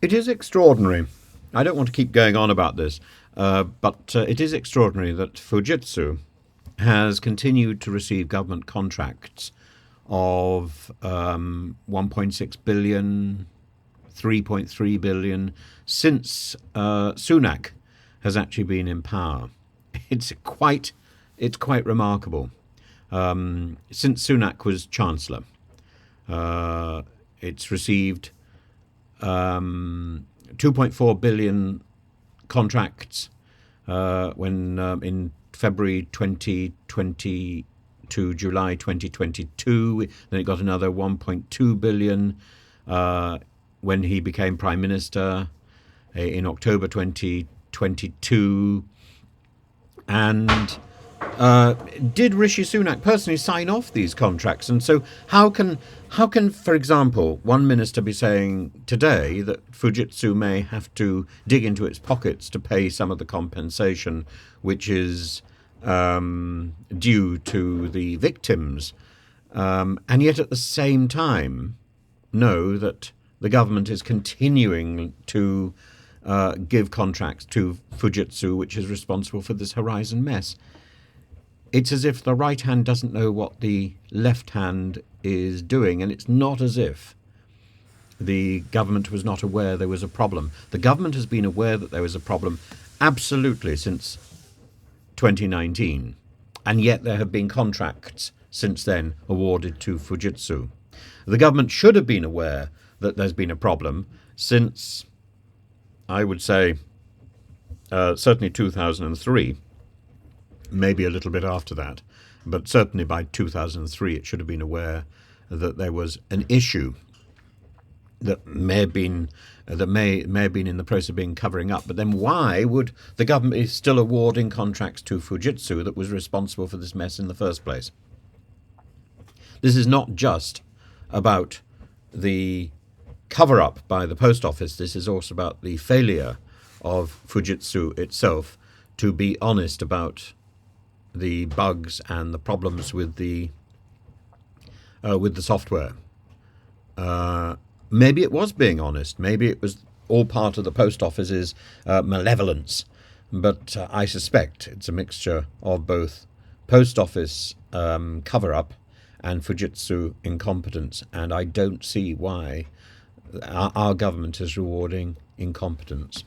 It is extraordinary. I don't want to keep going on about this, but it is extraordinary that Fujitsu has continued to receive government contracts of 1.6 billion, 3.3 billion since Sunak has actually been in power. It's quite, it's quite remarkable. Since Sunak was chancellor, it's received 2.4 billion contracts when in February 2020 to July 2022. Then it got another 1.2 billion when he became prime minister in October 2022. And did Rishi Sunak personally sign off these contracts? And so how can, for example, one minister be saying today that Fujitsu may have to dig into its pockets to pay some of the compensation which is due to the victims, and yet at the same time know that the government is continuing to give contracts to Fujitsu, which is responsible for this Horizon mess? It's as if the right hand doesn't know what the left hand is doing, and it's not as if the government was not aware there was a problem. The government has been aware that there was a problem absolutely since 2019, and yet there have been contracts since then awarded to Fujitsu. The government should have been aware that there's been a problem since, I would say, certainly 2003, maybe a little bit after that, but certainly by 2003 it should have been aware that there was an issue that may have been in the process of being covering up. But then why would the government be still awarding contracts to Fujitsu that was responsible for this mess in the first place? This is not just about the cover up by the post office. This is also about the failure of Fujitsu itself to be honest about the bugs and the problems with the software. Maybe it was being honest. Maybe it was all part of the post office's malevolence. But I suspect it's a mixture of both post office cover up and Fujitsu incompetence. And I don't see why our government is rewarding incompetence.